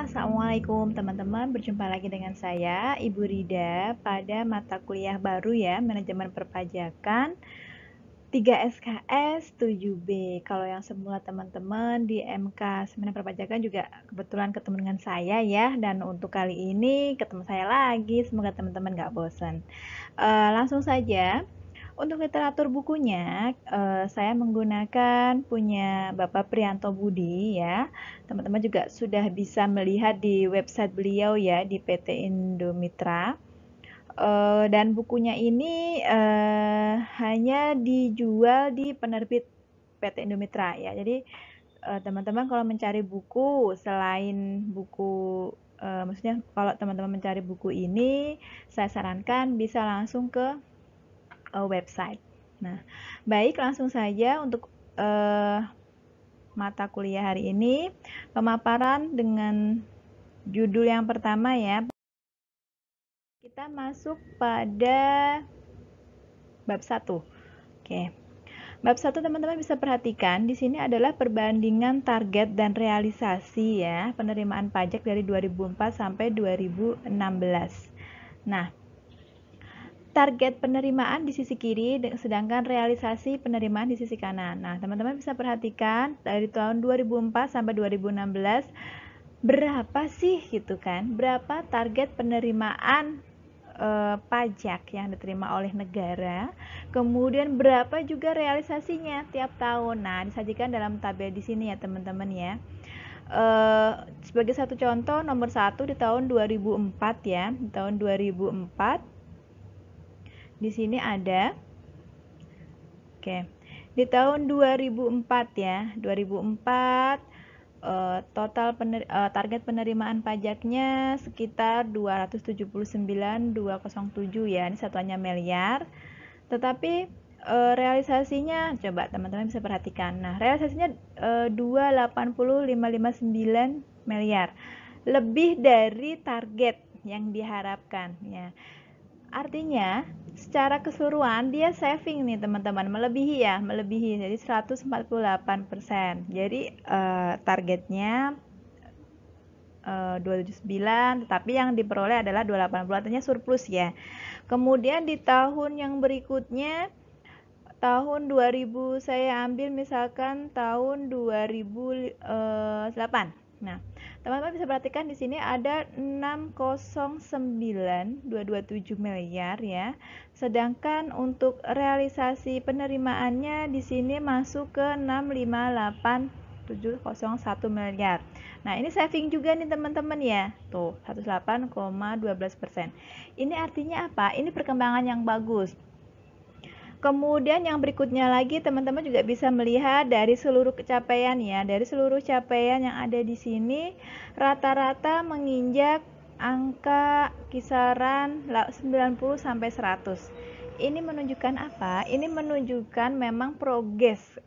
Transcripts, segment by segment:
Assalamualaikum teman-teman, berjumpa lagi dengan saya Ibu Rida pada mata kuliah baru ya, Manajemen Perpajakan 3 SKS 7B. Kalau yang semula teman-teman di MK Seminar Perpajakan juga kebetulan ketemu dengan saya ya, dan untuk kali ini ketemu saya lagi, semoga teman-teman gak bosan. Langsung saja. Untuk literatur bukunya, saya menggunakan punya Bapak Priyanto Budi ya. Teman-teman juga sudah bisa melihat di website beliau ya, di PT Indomitra. Dan bukunya ini hanya dijual di penerbit PT Indomitra ya. Jadi teman-teman kalau mencari buku selain buku maksudnya kalau teman-teman mencari buku ini, saya sarankan bisa langsung ke website. Nah, baik langsung saja untuk mata kuliah hari ini, pemaparan dengan judul yang pertama ya. Kita masuk pada bab 1. Oke. Bab 1 teman-teman bisa perhatikan di sini adalah perbandingan target dan realisasi ya, penerimaan pajak dari 2004 sampai 2016. Nah, target penerimaan di sisi kiri, sedangkan realisasi penerimaan di sisi kanan. Nah, teman-teman bisa perhatikan dari tahun 2004 sampai 2016 berapa sih gitu kan? Berapa target penerimaan pajak yang diterima oleh negara? Kemudian berapa juga realisasinya tiap tahun? Nah, disajikan dalam tabel di sini ya, teman-teman ya. Sebagai satu contoh, nomor 1 di tahun 2004 ya. Di tahun 2004 di sini ada, oke, di tahun 2004 ya, 2004 total target penerimaan pajaknya sekitar 279.207 ya, ini satuannya miliar. Tetapi realisasinya, coba teman-teman bisa perhatikan. Nah, realisasinya 280.559 miliar, lebih dari target yang diharapkan ya. Artinya secara keseluruhan dia saving nih teman-teman, melebihi ya, melebihi jadi 148%. Jadi targetnya 279, tetapi yang diperoleh adalah 280, artinya surplus ya. Kemudian di tahun yang berikutnya, tahun 2000 saya ambil misalkan tahun 2008. Nah, teman-teman bisa perhatikan di sini ada 609.227 miliar ya. Sedangkan untuk realisasi penerimaannya di sini masuk ke 658.701 miliar. Nah, ini saving juga nih teman-teman ya. Tuh, 108,12%. Ini artinya apa? Ini perkembangan yang bagus. Kemudian yang berikutnya lagi teman-teman juga bisa melihat dari seluruh capaian ya. Dari seluruh capaian yang ada di sini rata-rata menginjak angka kisaran 90 sampai 100. Ini menunjukkan apa? Ini menunjukkan memang progres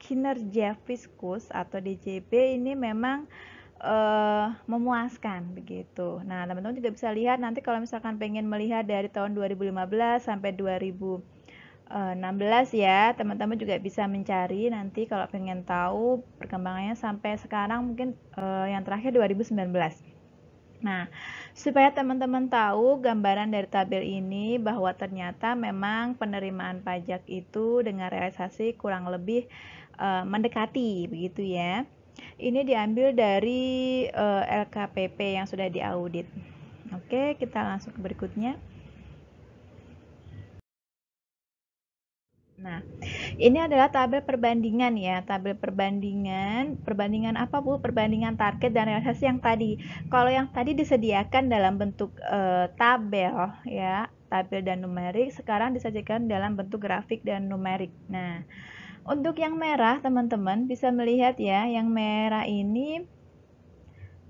kinerja Fiskus atau DJP ini memang memuaskan begitu. Nah, teman-teman juga bisa lihat nanti kalau misalkan pengen melihat dari tahun 2015 sampai 2016 ya, teman-teman juga bisa mencari nanti kalau pengen tahu perkembangannya sampai sekarang, mungkin yang terakhir 2019. Nah, supaya teman-teman tahu gambaran dari tabel ini bahwa ternyata memang penerimaan pajak itu dengan realisasi kurang lebih mendekati begitu ya. Ini diambil dari LKPP yang sudah diaudit. Oke, kita langsung ke berikutnya. Nah, ini adalah tabel perbandingan ya, tabel perbandingan apa Bu? Perbandingan target dan realisasi yang tadi. Kalau yang tadi disediakan dalam bentuk tabel ya, tabel dan numerik, sekarang disajikan dalam bentuk grafik dan numerik. Nah, untuk yang merah teman-teman bisa melihat ya, yang merah ini,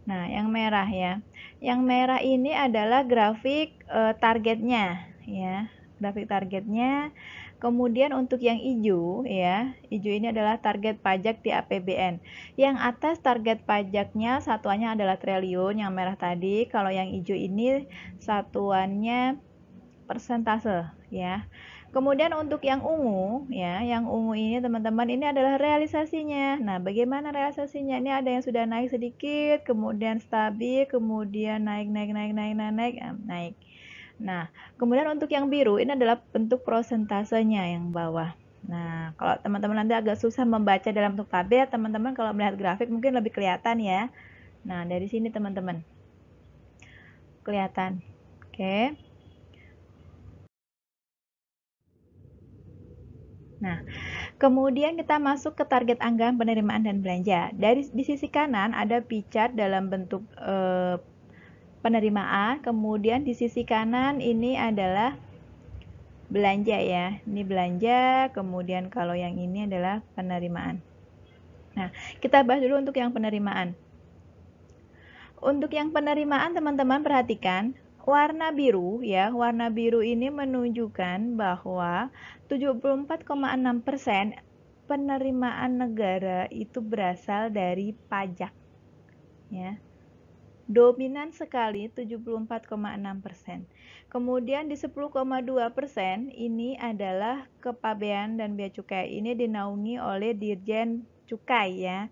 nah yang merah ya, yang merah ini adalah grafik targetnya ya, grafik targetnya. Kemudian untuk yang hijau ya, hijau ini adalah target pajak di APBN. Yang atas target pajaknya satuannya adalah triliun, yang merah tadi. Kalau yang hijau ini satuannya persentase ya. Kemudian untuk yang ungu, ya, yang ungu ini teman-teman ini adalah realisasinya. Nah, bagaimana realisasinya? Ini ada yang sudah naik sedikit, kemudian stabil, kemudian naik. Nah, kemudian untuk yang biru ini adalah bentuk prosentasenya yang bawah. Nah, kalau teman-teman nanti agak susah membaca dalam bentuk tabel, teman-teman kalau melihat grafik mungkin lebih kelihatan ya. Nah, dari sini teman-teman kelihatan. Oke. Nah, kemudian kita masuk ke target anggaran penerimaan dan belanja. Di sisi kanan ada pie chart dalam bentuk penerimaan, kemudian di sisi kanan ini adalah belanja ya. Ini belanja, kemudian kalau yang ini adalah penerimaan. Nah, kita bahas dulu untuk yang penerimaan. Untuk yang penerimaan teman-teman perhatikan warna biru ya, warna biru ini menunjukkan bahwa 74,6% penerimaan negara itu berasal dari pajak ya. Dominan sekali 74,6%. Kemudian di 10,2% ini adalah kepabean dan bea cukai. Ini dinaungi oleh Dirjen Cukai ya.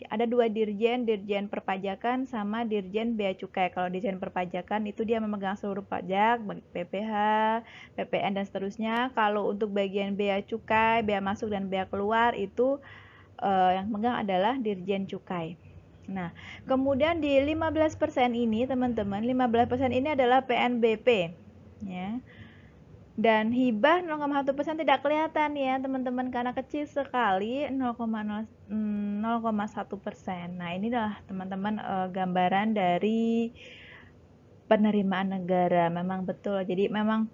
Ada dua dirjen, dirjen perpajakan sama dirjen bea cukai. Kalau dirjen perpajakan itu dia memegang seluruh pajak, PPh, PPN dan seterusnya. Kalau untuk bagian bea cukai, bea masuk dan bea keluar itu yang memegang adalah dirjen cukai. Nah, kemudian di 15% ini teman-teman, 15% ini adalah PNBP ya. Dan hibah 0,1% tidak kelihatan ya teman-teman karena kecil sekali 0,1%. Nah, ini adalah teman-teman gambaran dari penerimaan negara. Memang betul. Jadi memang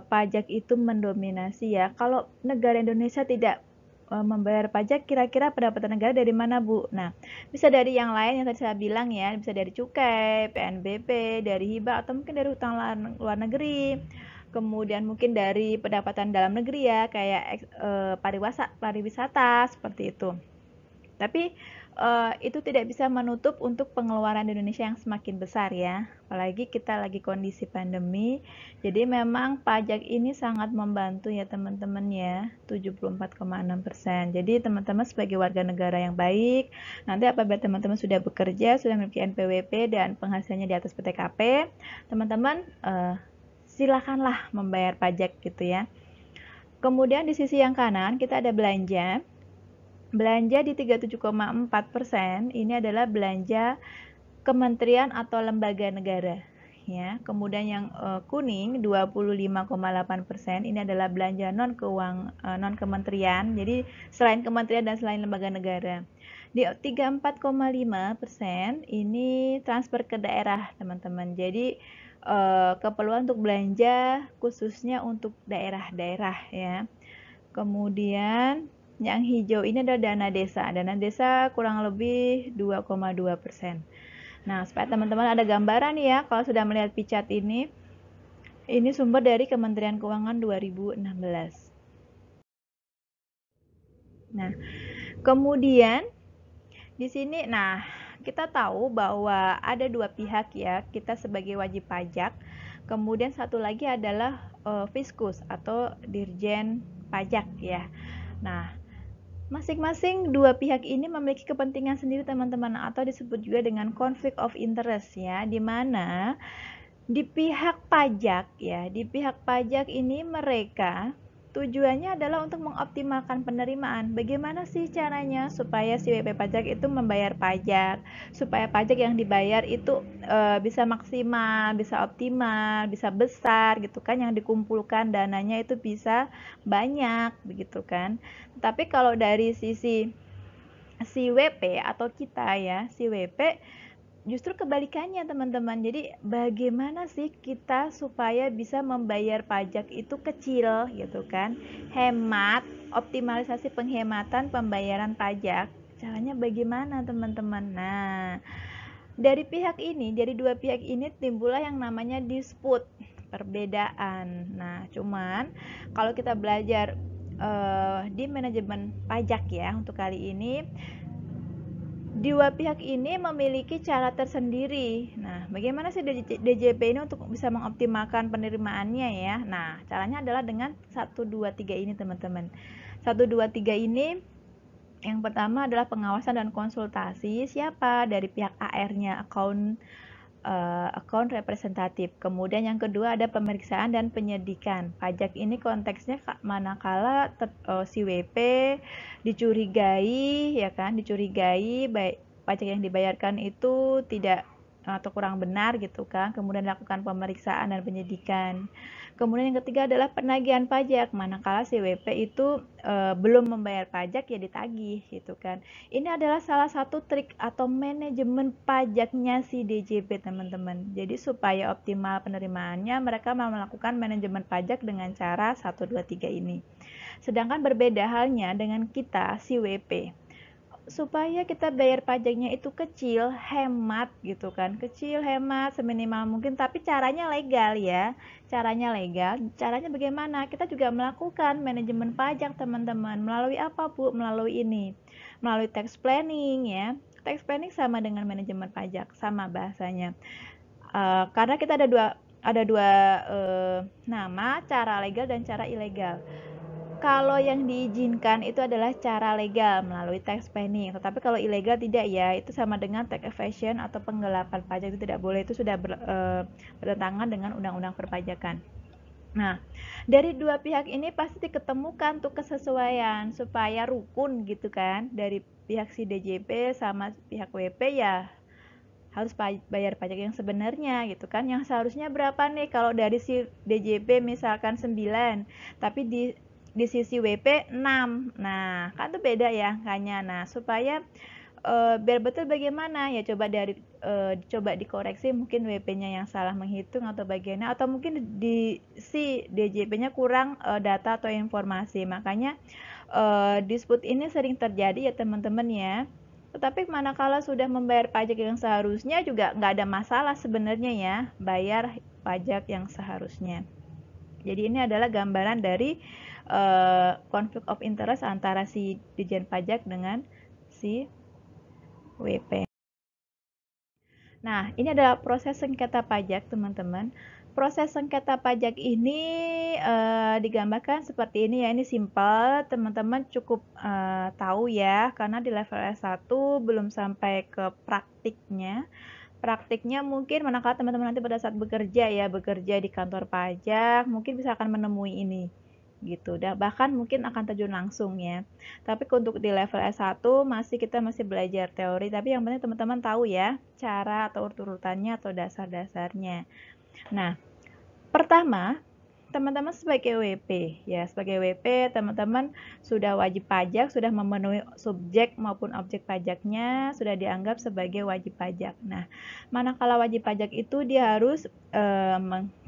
pajak itu mendominasi ya. Kalau negara Indonesia tidak membayar pajak, kira-kira pendapatan negara dari mana, Bu? Nah, bisa dari yang lain yang tadi saya bilang ya, bisa dari cukai, PNBP, dari hibah, atau mungkin dari hutang luar negeri. Kemudian mungkin dari pendapatan dalam negeri ya, kayak pariwisata seperti itu. Tapi itu tidak bisa menutup untuk pengeluaran di Indonesia yang semakin besar ya. Apalagi kita lagi kondisi pandemi. Jadi memang pajak ini sangat membantu ya teman-teman ya. 74,6%. Jadi teman-teman sebagai warga negara yang baik, nanti apabila teman-teman sudah bekerja, sudah memiliki NPWP dan penghasilannya di atas PTKP, teman-teman silakanlah membayar pajak gitu ya. Kemudian di sisi yang kanan kita ada belanja. Belanja di 37,4% ini adalah belanja kementerian atau lembaga negara ya. Kemudian yang kuning 25,8% ini adalah belanja non kementerian. Jadi selain kementerian dan selain lembaga negara. Di 34,5% ini transfer ke daerah, teman-teman. Jadi keperluan untuk belanja khususnya untuk daerah-daerah ya. Kemudian yang hijau ini adalah dana desa. Dana desa kurang lebih 2,2%. Nah, supaya teman-teman ada gambaran ya, kalau sudah melihat pie chart ini sumber dari Kementerian Keuangan 2016. Nah, kemudian di sini, kita tahu bahwa ada dua pihak ya, kita sebagai wajib pajak. Kemudian satu lagi adalah Fiskus atau Dirjen Pajak ya. Nah, masing-masing dua pihak ini memiliki kepentingan sendiri teman-teman, atau disebut juga dengan conflict of interest ya, di mana di pihak pajak ya, di pihak pajak ini mereka tujuannya adalah untuk mengoptimalkan penerimaan. Bagaimana sih caranya supaya si WP pajak itu membayar pajak, supaya pajak yang dibayar itu bisa maksimal, bisa optimal, bisa besar gitu kan, yang dikumpulkan dananya itu bisa banyak begitu kan. Tapi kalau dari sisi si WP atau kita ya, si WP justru kebalikannya teman-teman. Jadi bagaimana sih kita supaya bisa membayar pajak itu kecil gitu kan, hemat, optimalisasi penghematan pembayaran pajak. Caranya bagaimana teman-teman? Nah, dari dua pihak ini timbullah yang namanya dispute, perbedaan. Nah, cuman kalau kita belajar di manajemen pajak ya untuk kali ini, dua pihak ini memiliki cara tersendiri. Nah, bagaimana sih DJP ini untuk bisa mengoptimalkan penerimaannya ya? Nah, caranya adalah dengan 1 2 3 ini, teman-teman. 1 2 3 ini yang pertama adalah pengawasan dan konsultasi siapa dari pihak AR-nya, account representatif. Kemudian yang kedua ada pemeriksaan dan penyidikan. Pajak ini konteksnya manakala si WP dicurigai, ya kan, dicurigai baik pajak yang dibayarkan itu tidak atau kurang benar gitu kan. Kemudian dilakukan pemeriksaan dan penyidikan. Kemudian yang ketiga adalah penagihan pajak. Manakala si WP itu belum membayar pajak ya ditagih gitu kan. Ini adalah salah satu trik atau manajemen pajaknya si DJP, teman-teman. Jadi supaya optimal penerimaannya, mereka melakukan manajemen pajak dengan cara 1 2 3 ini. Sedangkan berbeda halnya dengan kita si WP. Supaya kita bayar pajaknya itu kecil, hemat gitu kan. Kecil, hemat, seminimal mungkin, tapi caranya legal ya. Caranya legal. Caranya bagaimana? Kita juga melakukan manajemen pajak, teman-teman. Melalui apa, Bu? Melalui ini. Melalui tax planning ya. Tax planning sama dengan manajemen pajak, sama bahasanya. Karena kita ada dua nama, cara legal dan cara ilegal. Kalau yang diizinkan itu adalah cara legal melalui tax planning, tetapi kalau ilegal tidak ya, itu sama dengan tax evasion atau penggelapan pajak, itu tidak boleh, itu sudah bertentangan dengan undang-undang perpajakan. Nah, dari dua pihak ini pasti diketemukan tuh kesesuaian supaya rukun gitu kan, dari pihak si DJP sama pihak WP ya harus bayar pajak yang sebenarnya gitu kan. Yang seharusnya berapa nih kalau dari si DJP misalkan 9, tapi di sisi WP 6. Nah, kan tuh beda ya angkanya. Nah, supaya biar betul bagaimana ya, coba dikoreksi, mungkin WP-nya yang salah menghitung atau bagiannya, atau mungkin di si DJP-nya kurang data atau informasi. Makanya dispute ini sering terjadi ya, teman-teman ya. Tetapi manakala sudah membayar pajak yang seharusnya juga nggak ada masalah sebenarnya ya, bayar pajak yang seharusnya. Jadi ini adalah gambaran dari conflict of interest antara si Dijen Pajak dengan si WP. Nah, ini adalah proses sengketa pajak, teman-teman. Proses sengketa pajak ini digambarkan seperti ini ya, ini simpel, teman-teman cukup tahu ya, karena di level S1 belum sampai ke praktiknya. Praktiknya mungkin manakala teman-teman nanti pada saat bekerja ya, bekerja di kantor pajak, mungkin bisa akan menemui ini gitu. Dan bahkan mungkin akan terjun langsung ya. Tapi untuk di level S1 kita masih belajar teori, tapi yang penting teman-teman tahu ya cara atau urut-urutannya atau dasar-dasarnya. Nah, pertama, teman-teman sebagai WP ya, sebagai WP teman-teman sudah wajib pajak, sudah memenuhi subjek maupun objek pajaknya, sudah dianggap sebagai wajib pajak. Nah, manakala wajib pajak itu dia harus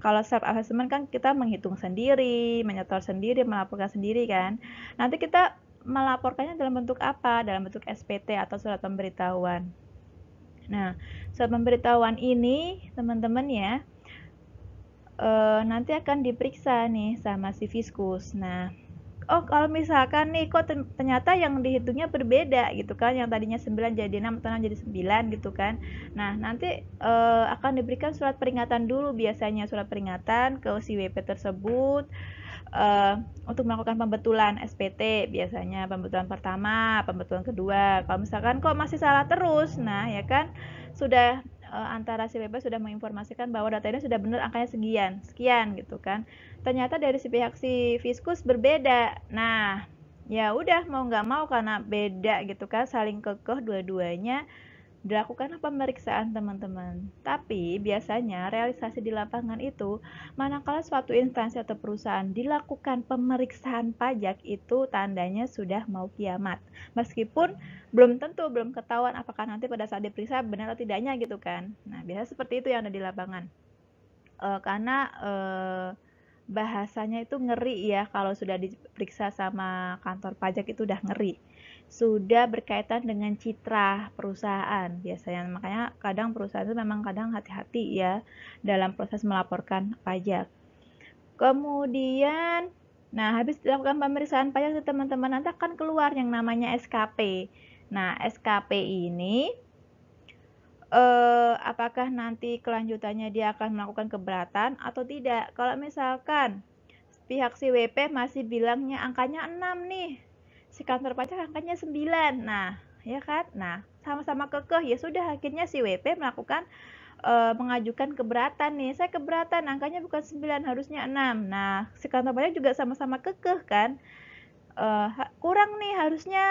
kalau self assessment kan kita menghitung sendiri, menyetor sendiri, melaporkan sendiri kan. Nanti kita melaporkannya dalam bentuk apa? Dalam bentuk SPT atau surat pemberitahuan. Nah, surat pemberitahuan ini teman-teman ya, nanti akan diperiksa nih sama si Fiskus. Nah, oh kalau misalkan nih kok ternyata yang dihitungnya berbeda gitu kan, yang tadinya 9 jadi 6 atau 6 jadi 9 gitu kan. Nah, nanti akan diberikan surat peringatan dulu, biasanya surat peringatan ke si WP tersebut untuk melakukan pembetulan SPT, biasanya pembetulan pertama, pembetulan kedua. Kalau misalkan kok masih salah terus, nah ya kan sudah antara si WP sudah menginformasikan bahwa data ini sudah benar, angkanya sekian gitu kan. Ternyata dari si pihak si Fiskus berbeda. Nah, ya udah mau nggak mau karena beda gitu kan, saling kekeh dua-duanya, dilakukan pemeriksaan, teman-teman. Tapi biasanya realisasi di lapangan itu, manakala suatu instansi atau perusahaan dilakukan pemeriksaan pajak, itu tandanya sudah mau kiamat. Meskipun belum tentu, belum ketahuan apakah nanti pada saat diperiksa benar atau tidaknya gitu kan. Nah, biasanya seperti itu yang ada di lapangan. Karena bahasanya itu ngeri ya, kalau sudah diperiksa sama kantor pajak itu udah ngeri, sudah berkaitan dengan citra perusahaan biasanya. Makanya kadang perusahaan itu memang kadang hati-hati ya dalam proses melaporkan pajak. Kemudian, nah habis dilakukan pemeriksaan pajak teman-teman, nanti akan keluar yang namanya SKP. Nah, SKP ini apakah nanti kelanjutannya dia akan melakukan keberatan atau tidak? Kalau misalkan pihak si WP masih bilangnya angkanya 6 nih, si kantor pajak angkanya 9. Nah, ya kan? Nah, sama-sama kekeh, ya sudah akhirnya si WP melakukan mengajukan keberatan nih. Saya keberatan, angkanya bukan 9, harusnya 6. Nah, si kantor pajak juga sama-sama kekeh kan? Kurang nih, harusnya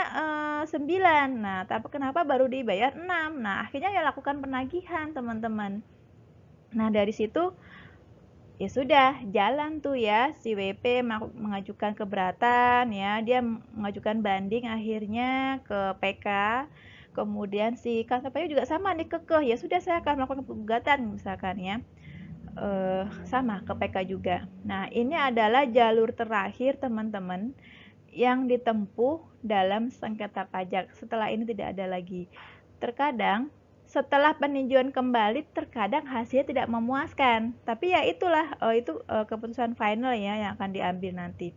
9. Nah, tapi kenapa baru dibayar 6? Nah, akhirnya ya lakukan penagihan, teman-teman. Nah, dari situ ya sudah jalan tuh ya si WP mengajukan keberatan ya, dia mengajukan banding akhirnya ke PK. Kemudian si kantor pajak juga sama nih kekeh, ya sudah saya akan melakukan gugatan misalkan ya. Sama ke PK juga. Nah, ini adalah jalur terakhir teman-teman yang ditempuh dalam sengketa pajak. Setelah ini tidak ada lagi. Terkadang setelah peninjauan kembali terkadang hasilnya tidak memuaskan. Tapi ya itulah keputusan final ya yang akan diambil nanti.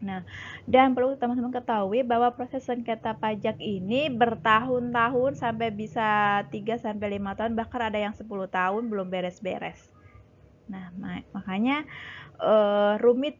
Nah, dan perlu teman-teman ketahui bahwa proses sengketa pajak ini bertahun-tahun sampai bisa 3 sampai 5 tahun, bahkan ada yang 10 tahun belum beres-beres. Nah, makanya rumit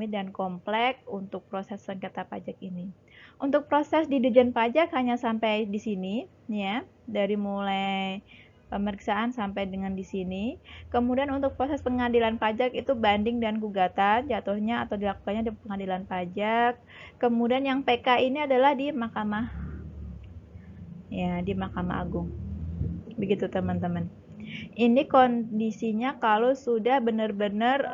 dan kompleks untuk proses sengketa pajak ini. Untuk proses di Ditjen Pajak hanya sampai di sini ya, dari mulai pemeriksaan sampai dengan di sini. Kemudian untuk proses pengadilan pajak itu banding dan gugatan jatuhnya atau dilakukannya di pengadilan pajak. Kemudian yang PK ini adalah di Mahkamah Agung. Begitu teman-teman. Ini kondisinya kalau sudah benar-benar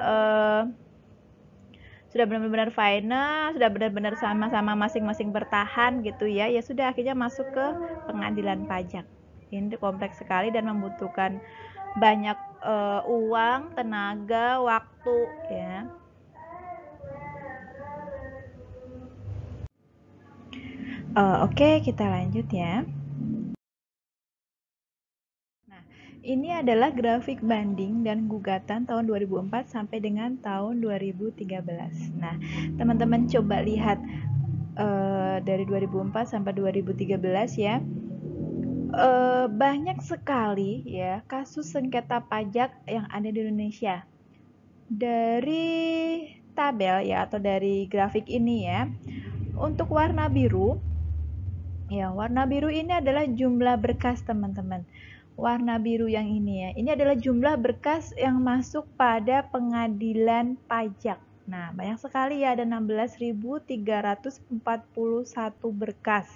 final, sudah benar-benar sama-sama masing-masing bertahan gitu ya, ya sudah akhirnya masuk ke pengadilan pajak. Ini kompleks sekali dan membutuhkan banyak uang, tenaga, waktu ya. Oke, kita lanjut ya. Nah, ini adalah grafik banding dan gugatan tahun 2004 sampai dengan tahun 2013. Nah, teman-teman coba lihat dari 2004 sampai 2013 ya. Banyak sekali ya kasus sengketa pajak yang ada di Indonesia. Dari tabel ya atau dari grafik ini ya, untuk warna biru ini adalah jumlah berkas teman-teman. Warna biru yang ini ya, ini adalah jumlah berkas yang masuk pada pengadilan pajak. Nah, banyak sekali ya, ada 16.341 berkas.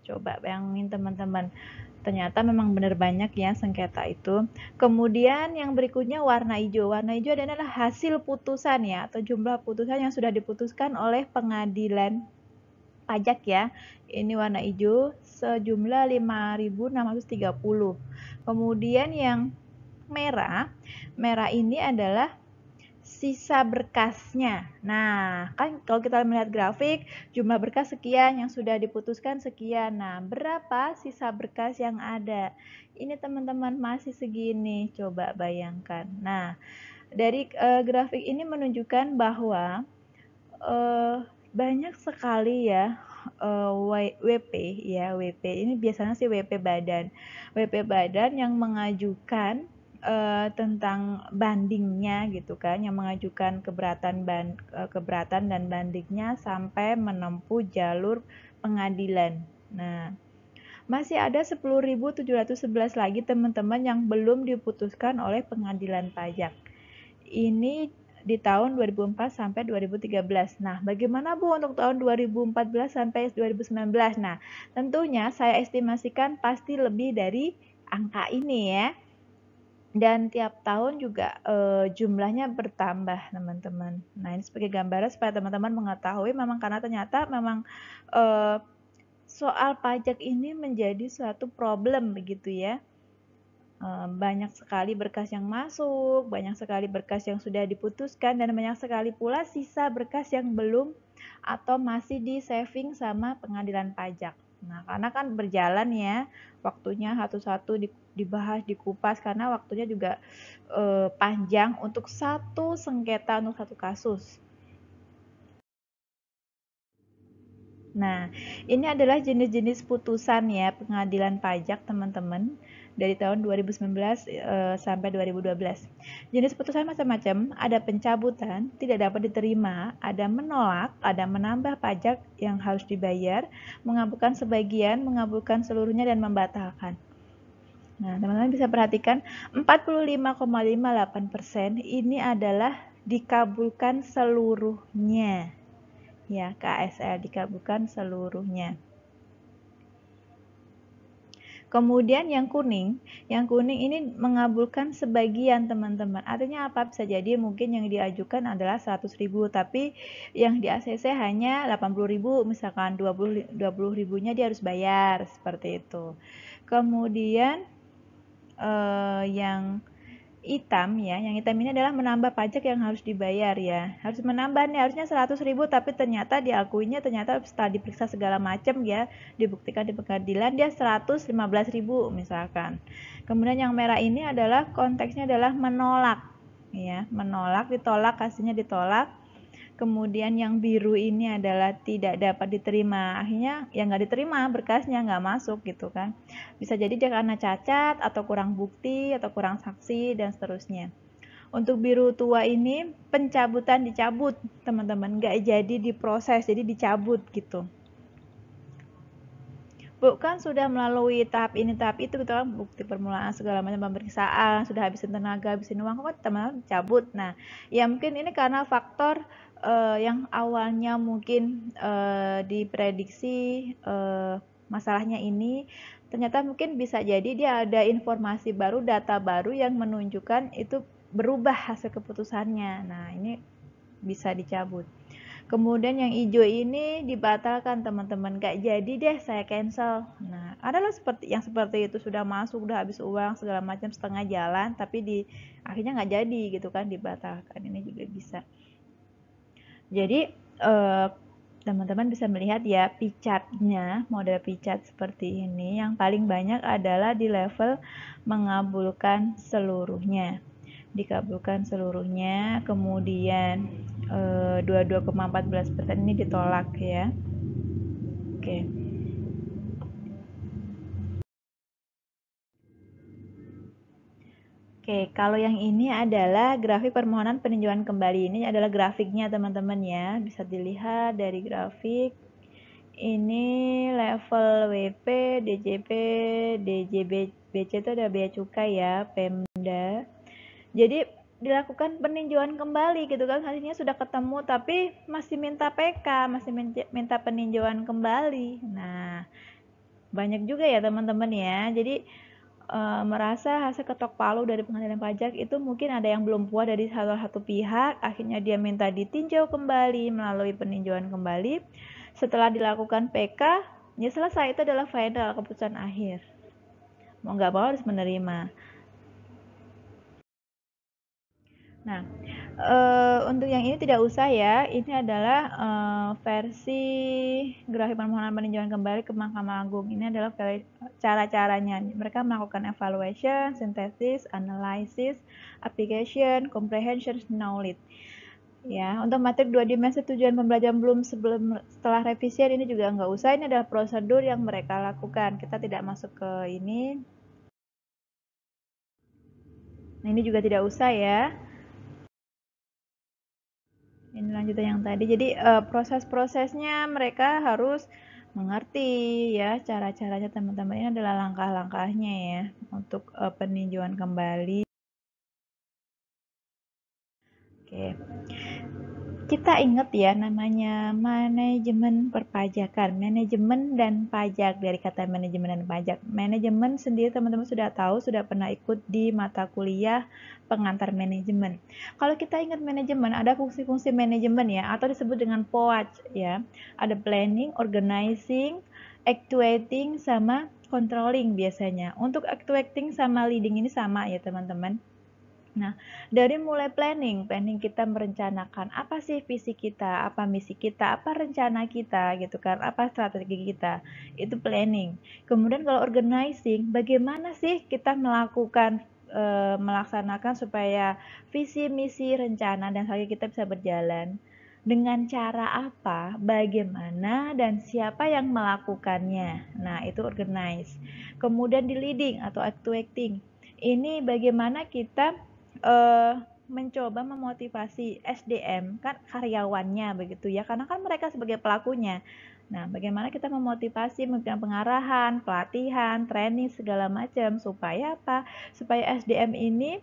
Coba bayangin teman-teman, ternyata memang benar banyak ya sengketa itu. Kemudian yang berikutnya warna hijau. Warna hijau adalah hasil putusan ya, atau jumlah putusan yang sudah diputuskan oleh pengadilan pajak ya. Ini warna hijau sejumlah 5.630. Kemudian yang merah ini adalah sisa berkasnya. Nah, kan kalau kita melihat grafik, jumlah berkas sekian, yang sudah diputuskan sekian. Nah, berapa sisa berkas yang ada? Ini teman-teman masih segini, coba bayangkan. Nah, dari grafik ini menunjukkan bahwa banyak sekali ya WP ya, WP ini biasanya sih WP badan yang mengajukan tentang bandingnya gitu kan, yang mengajukan keberatan dan bandingnya sampai menempuh jalur pengadilan. Nah, masih ada 10.711 lagi teman-teman yang belum diputuskan oleh pengadilan pajak. Ini di tahun 2004 sampai 2013. Nah, bagaimana Bu untuk tahun 2014 sampai 2019? Nah, tentunya saya estimasikan pasti lebih dari angka ini ya. Dan tiap tahun juga jumlahnya bertambah, teman-teman. Nah, ini sebagai gambaran supaya teman-teman mengetahui memang karena ternyata memang soal pajak ini menjadi suatu problem begitu ya. Banyak sekali berkas yang masuk, banyak sekali berkas yang sudah diputuskan, dan banyak sekali pula sisa berkas yang belum atau masih di saving sama pengadilan pajak. Nah, karena kan berjalan ya, waktunya satu-satu dibahas, dikupas, karena waktunya juga panjang untuk satu sengketa, untuk satu kasus. Nah, ini adalah jenis-jenis putusan ya pengadilan pajak teman-teman dari tahun 2019 sampai 2012. Jenis putusan macam-macam, ada pencabutan, tidak dapat diterima, ada menolak, ada menambah pajak yang harus dibayar, mengabulkan sebagian, mengabulkan seluruhnya, dan membatalkan. Nah, teman-teman bisa perhatikan 45,58% ini adalah dikabulkan seluruhnya. Ya, KSL dikabulkan seluruhnya. Kemudian yang kuning ini mengabulkan sebagian teman-teman. Artinya apa? Bisa jadi mungkin yang diajukan adalah 100.000, tapi yang di ACC hanya 80.000, misalkan 20 ribunya dia harus bayar, seperti itu. Kemudian yang hitam ya, yang hitam ini adalah menambah pajak yang harus dibayar ya. Harus menambah nih, harusnya 100.000 tapi ternyata diakuinya ternyata setelah diperiksa segala macam ya, dibuktikan di pengadilan dia 115.000 misalkan. Kemudian yang merah ini adalah konteksnya adalah menolak ya, menolak, ditolak, hasilnya ditolak. Kemudian yang biru ini adalah tidak dapat diterima, akhirnya ya nggak diterima, berkasnya nggak masuk gitu kan. Bisa jadi dia karena cacat atau kurang bukti atau kurang saksi dan seterusnya. Untuk biru tua ini pencabutan, dicabut teman-teman, nggak jadi diproses, jadi dicabut gitu. Bukan sudah melalui tahap ini tahap itu gitu kan, bukti permulaan segala macam pemeriksaan, sudah habisin tenaga, habisin uang, kok teman-teman cabut. Nah ya mungkin ini karena faktor yang awalnya mungkin diprediksi masalahnya ini, ternyata mungkin bisa jadi dia ada informasi baru, data baru yang menunjukkan itu berubah hasil keputusannya. Nah ini bisa dicabut. Kemudian yang hijau ini dibatalkan teman-teman, gak jadi deh, saya cancel. Nah, adalah seperti itu, sudah masuk, udah habis uang segala macam, setengah jalan, tapi akhirnya nggak jadi gitu kan, dibatalkan. Ini juga bisa. Jadi teman-teman bisa melihat ya picatnya, model picat seperti ini. Yang paling banyak adalah di level mengabulkan seluruhnya, dikabulkan seluruhnya. Kemudian 22,14% ini ditolak ya. Oke. Oke, kalau yang ini adalah grafik permohonan peninjauan kembali. Ini adalah grafiknya teman-teman ya. Bisa dilihat dari grafik. Ini level WP, DJP, DJB, BC itu ada bea cukai ya, Pemda. Jadi dilakukan peninjauan kembali gitu kan, hasilnya sudah ketemu tapi masih minta PK, masih minta peninjauan kembali. Nah, banyak juga ya teman-teman ya. Jadi merasa hasil ketok palu dari pengadilan pajak itu mungkin ada yang belum puas dari salah satu pihak, akhirnya dia minta ditinjau kembali melalui peninjauan kembali. Setelah dilakukan PK, ya selesai, itu adalah final, keputusan akhir. Mau nggak mau harus menerima. Nah, untuk yang ini tidak usah ya. Ini adalah versi grafik permohonan peninjauan kembali ke Mahkamah Agung. Ini adalah cara-caranya. Mereka melakukan evaluation, synthesis, analysis, application, comprehension, knowledge. Ya, untuk materi 2 dimensi tujuan pembelajaran setelah revisian ini juga nggak usah. Ini adalah prosedur yang mereka lakukan. Kita tidak masuk ke ini. Nah, ini juga tidak usah ya. Ini lanjutan yang tadi. Jadi proses-prosesnya mereka harus mengerti ya, cara-caranya teman-teman. Ini adalah langkah-langkahnya ya untuk peninjauan kembali. Oke. Kita ingat ya namanya manajemen perpajakan, manajemen dan pajak, dari kata manajemen dan pajak. Manajemen sendiri teman-teman sudah tahu, sudah pernah ikut di mata kuliah pengantar manajemen. Kalau kita ingat manajemen, ada fungsi-fungsi manajemen ya, atau disebut dengan POAC ya. Ada planning, organizing, actuating, sama controlling biasanya. Untuk actuating sama leading ini sama ya teman-teman. Nah, dari mulai planning kita merencanakan apa sih visi kita, apa misi kita, apa rencana kita gitu kan, apa strategi kita, itu planning. Kemudian kalau organizing, bagaimana sih kita melaksanakan supaya visi, misi, rencana, dan strategi kita bisa berjalan. Dengan cara apa, bagaimana, dan siapa yang melakukannya. Nah, itu organize. Kemudian di leading atau acting. Ini bagaimana kita mencoba memotivasi SDM, kan karyawannya begitu ya, karena kan mereka sebagai pelakunya. Nah, bagaimana kita memotivasi, memberikan pengarahan, pelatihan, training segala macam supaya apa? Supaya SDM ini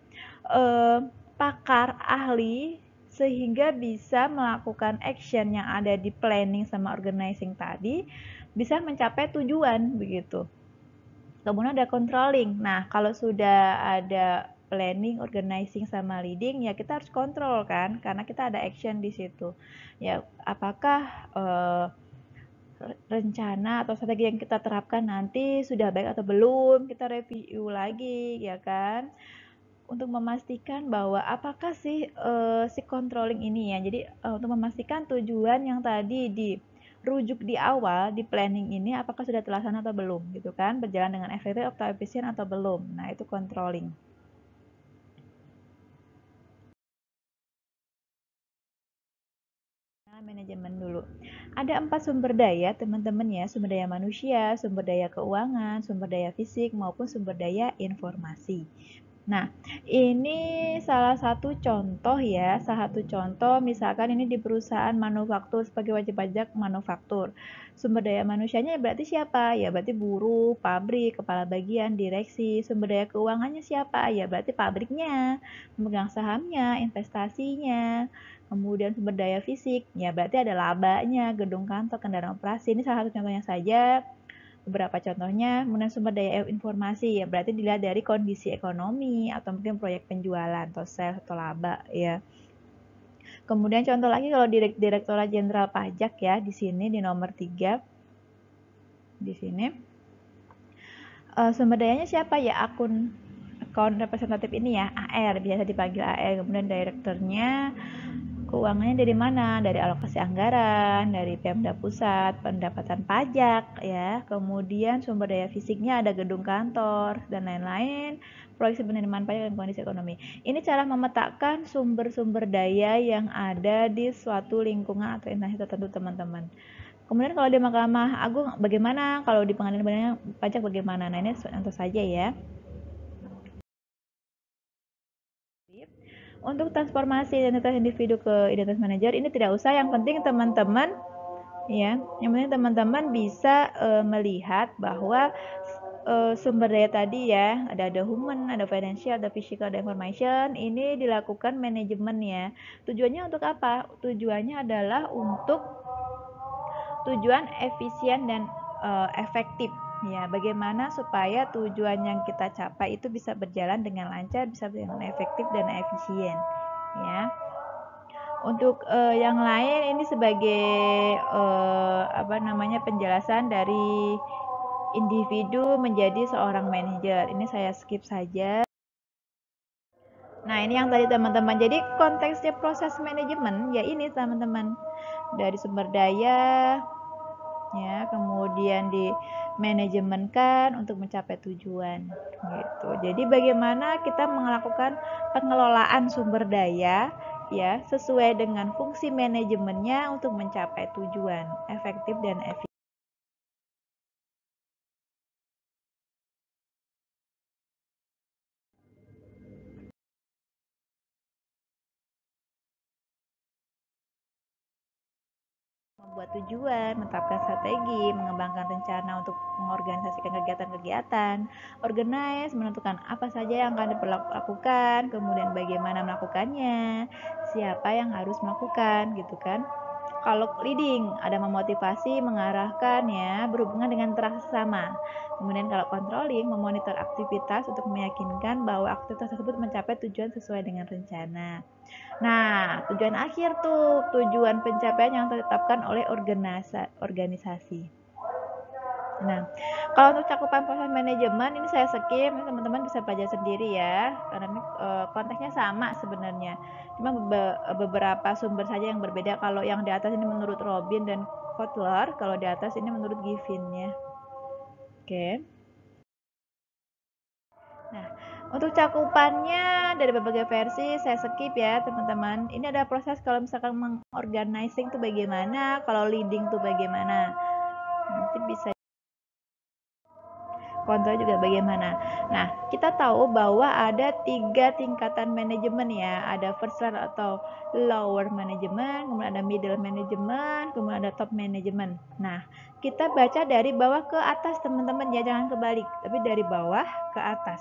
pakar, ahli, sehingga bisa melakukan action yang ada di planning sama organizing tadi bisa mencapai tujuan begitu. Kemudian ada controlling. Nah, kalau sudah ada planning, organizing sama leading ya kita harus kontrol kan karena kita ada action di situ. Ya, apakah rencana atau strategi yang kita terapkan nanti sudah baik atau belum? Kita review lagi ya kan untuk memastikan bahwa apakah sih si controlling ini ya. Jadi untuk memastikan tujuan yang tadi dirujuk di awal di planning ini apakah sudah terlaksana atau belum gitu kan, berjalan dengan efektif atau efisien atau belum. Nah, itu controlling. Manajemen dulu. Ada 4 sumber daya teman-teman ya, sumber daya manusia, sumber daya keuangan, sumber daya fisik, maupun sumber daya informasi. Nah, ini salah satu contoh ya, salah satu contoh misalkan ini di perusahaan manufaktur sebagai wajib pajak manufaktur. Sumber daya manusianya berarti siapa? Ya berarti buruh, pabrik, kepala bagian, direksi. Sumber daya keuangannya siapa? Ya berarti pabriknya, pemegang sahamnya, investasinya. Kemudian sumber daya fisik, ya berarti ada labanya, gedung kantor, kendaraan operasi. Ini salah satu contohnya saja beberapa contohnya. Kemudian sumber daya informasi ya berarti dilihat dari kondisi ekonomi atau mungkin proyek penjualan atau sales atau laba ya. Kemudian contoh lagi kalau Direktorat Jenderal Pajak ya di sini di nomor 3 di sini sumber dayanya siapa ya, akun representatif ini ya, AR biasa dipanggil AR. Kemudian direkturnya keuangannya dari mana? Dari alokasi anggaran, dari Pemda Pusat, pendapatan pajak ya. Kemudian sumber daya fisiknya ada gedung kantor dan lain-lain, proyeksi penerimaan pajak dan kondisi ekonomi. Ini cara memetakan sumber-sumber daya yang ada di suatu lingkungan atau instansi tertentu, teman-teman. Kemudian kalau di Mahkamah Agung bagaimana? Kalau di pengadilan pajak bagaimana? Nah, ini contoh saja ya. Untuk transformasi identitas individu ke identitas manajer ini tidak usah, yang penting teman-teman ya, yang penting teman-teman bisa melihat bahwa sumber daya tadi ya, ada human, ada financial, ada physical, ada information, ini dilakukan manajemen ya. Tujuannya untuk apa? Tujuannya adalah untuk tujuan efisien dan efektif ya. Bagaimana supaya tujuan yang kita capai itu bisa berjalan dengan lancar, bisa dengan efektif dan efisien ya. Untuk yang lain ini sebagai penjelasan dari individu menjadi seorang manajer. Ini saya skip saja. Nah, ini yang tadi teman-teman. Jadi konteksnya proses manajemen ya ini teman-teman. Dari sumber daya ya, kemudian di manajemenkan untuk mencapai tujuan gitu. Jadi bagaimana kita melakukan pengelolaan sumber daya ya sesuai dengan fungsi manajemennya untuk mencapai tujuan efektif dan efisien. Membuat tujuan, menetapkan strategi, mengembangkan rencana untuk mengorganisasikan kegiatan-kegiatan, organize, menentukan apa saja yang akan dilakukan, kemudian bagaimana melakukannya, siapa yang harus melakukan, gitu kan. Kalau leading, ada memotivasi, mengarahkan ya, berhubungan dengan interaksi sama. Kemudian kalau controlling, memonitor aktivitas untuk meyakinkan bahwa aktivitas tersebut mencapai tujuan sesuai dengan rencana. Nah, tujuan akhir tuh, tujuan pencapaian yang ditetapkan oleh organisasi. Nah, kalau untuk cakupan proses manajemen ini saya skip, teman-teman bisa baca sendiri ya, karena ini konteksnya sama sebenarnya. Cuma beberapa sumber saja yang berbeda. Kalau yang di atas ini menurut Robin dan Kotler, kalau di atas ini menurut Given ya. Oke. Nah, Untuk cakupannya dari berbagai versi saya skip ya teman-teman. Ini ada proses kalau misalkan mengorganizing tuh bagaimana, kalau leading tuh bagaimana. Nanti bisa kontrol juga bagaimana. Nah, kita tahu bahwa ada 3 tingkatan manajemen ya. Ada first level atau lower management, kemudian ada middle management, kemudian ada top management. Nah, kita baca dari bawah ke atas teman-teman ya, jangan kebalik, tapi dari bawah ke atas.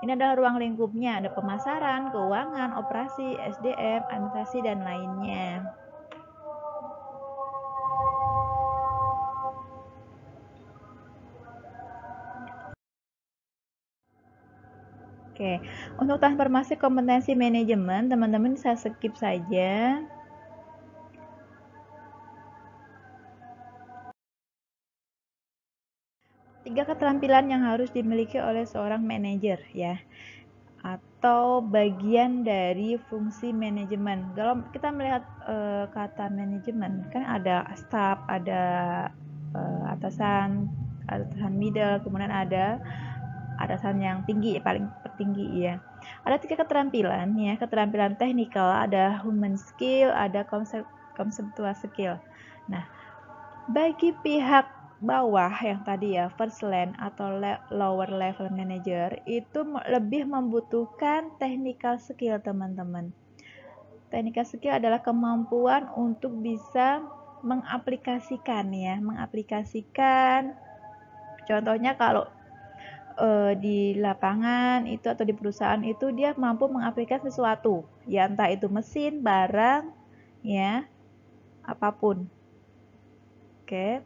Ini adalah ruang lingkupnya, ada pemasaran, keuangan, operasi, SDM, administrasi, dan lainnya. Oke, untuk transformasi kompetensi manajemen, teman-teman bisa skip saja. Tiga keterampilan yang harus dimiliki oleh seorang manajer ya, atau bagian dari fungsi manajemen. Kalau kita melihat kata manajemen, kan ada staff, ada atasan middle, kemudian ada atasan yang tinggi, paling tertinggi ya. Ada 3 keterampilan ya, keterampilan teknikal, ada human skill, ada conceptual skill. Nah, bagi pihak bawah yang tadi ya, first line atau lower level manager, itu lebih membutuhkan technical skill teman-teman. Technical skill adalah kemampuan untuk bisa mengaplikasikan ya, mengaplikasikan. Contohnya kalau di lapangan itu atau di perusahaan itu dia mampu mengaplikasikan sesuatu ya, entah itu mesin, barang ya, apapun. Oke,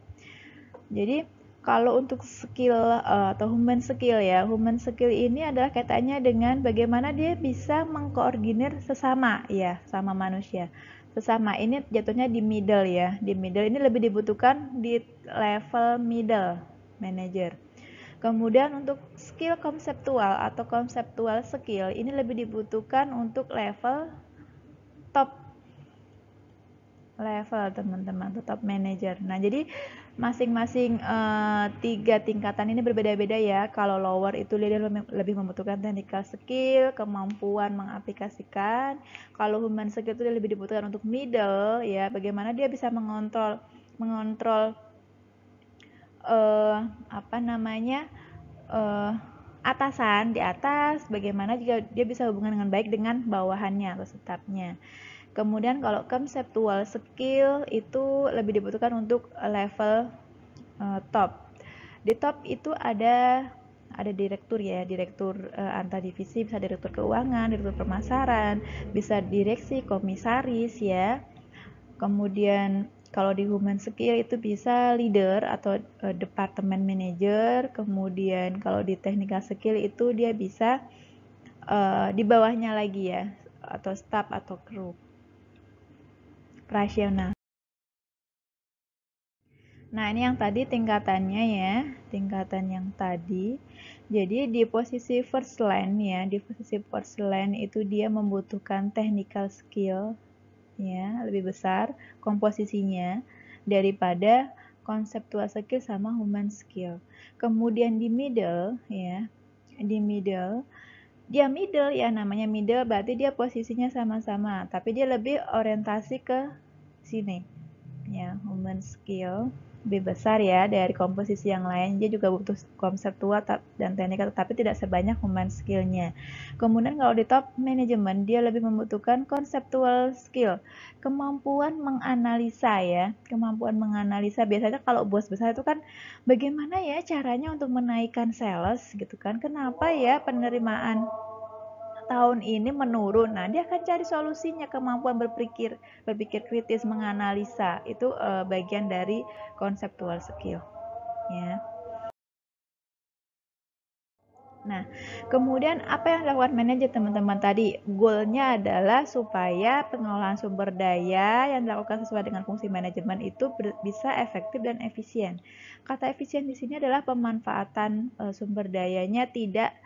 jadi kalau untuk skill atau human skill ya, human skill ini adalah kaitannya dengan bagaimana dia bisa mengkoordinir sesama ya, sama manusia. Sesama ini jatuhnya di middle ya, di middle ini lebih dibutuhkan di level middle manager. Kemudian untuk skill konseptual atau konseptual skill ini lebih dibutuhkan untuk level top level teman-teman, top manager. Nah, jadi masing-masing 3 tingkatan ini berbeda-beda ya. Kalau lower itu dia lebih membutuhkan technical skill, kemampuan mengaplikasikan. Kalau human skill itu dia lebih dibutuhkan untuk middle ya, bagaimana dia bisa mengontrol apa namanya, atasan di atas, bagaimana jika dia bisa hubungan dengan baik dengan bawahannya atau staffnya. Kemudian kalau conceptual skill itu lebih dibutuhkan untuk level top. Di top itu ada direktur ya, direktur antar divisi, bisa direktur keuangan, direktur pemasaran, bisa direksi, komisaris ya. Kemudian kalau di human skill itu bisa leader atau departemen manager. Kemudian kalau di technical skill itu dia bisa di bawahnya lagi ya, atau staff atau kru operasional. Nah, ini yang tadi tingkatannya ya, tingkatan yang tadi. Jadi di posisi first line ya, di posisi first line itu dia membutuhkan technical skill ya, lebih besar komposisinya daripada conceptual skill sama human skill. Kemudian di middle ya, di middle dia middle ya, namanya middle berarti dia posisinya sama-sama, tapi dia lebih orientasi ke sini ya, human skill lebih besar ya dari komposisi yang lain. Dia juga butuh konseptual dan teknikal, tapi tidak sebanyak human skillnya. Kemudian kalau di top management dia lebih membutuhkan konseptual skill, kemampuan menganalisa ya, kemampuan menganalisa. Biasanya kalau bos besar itu kan bagaimana ya caranya untuk menaikkan sales gitu kan, kenapa ya penerimaan tahun ini menurun. Nah, dia akan cari solusinya, kemampuan berpikir kritis, menganalisa. Itu bagian dari conceptual skill, ya. Nah, kemudian apa yang dilakukan manajer teman-teman tadi? Goalnya adalah supaya pengelolaan sumber daya yang dilakukan sesuai dengan fungsi manajemen itu bisa efektif dan efisien. Kata efisien di sini adalah pemanfaatan sumber dayanya tidak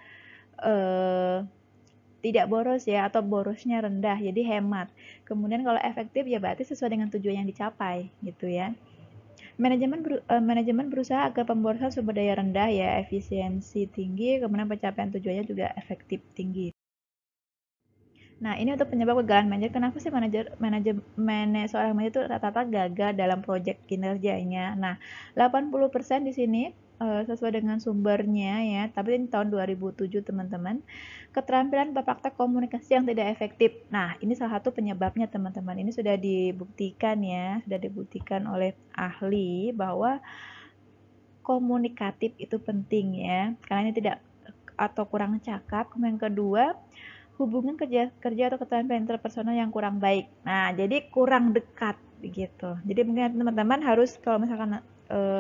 boros ya, atau borosnya rendah, jadi hemat. Kemudian kalau efektif ya berarti sesuai dengan tujuan yang dicapai gitu ya. Manajemen berusaha agar pemborosan sumber daya rendah ya, efisiensi tinggi, kemudian pencapaian tujuannya juga efektif tinggi. Nah, ini untuk penyebab kegagalan manajer. Kenapa sih seorang manajer itu rata-rata gagal dalam proyek kinerjanya? Nah, 80% di sini sesuai dengan sumbernya ya, tapi ini tahun 2007 teman-teman. Keterampilan berpraktek komunikasi yang tidak efektif. Nah, ini salah satu penyebabnya teman-teman. Ini sudah dibuktikan ya, sudah dibuktikan oleh ahli bahwa komunikatif itu penting ya, karena ini tidak atau kurang cakap. Yang kedua, hubungan kerja atau keterampilan interpersonal yang kurang baik. Nah, jadi kurang dekat begitu. Jadi mungkin teman-teman harus kalau misalkan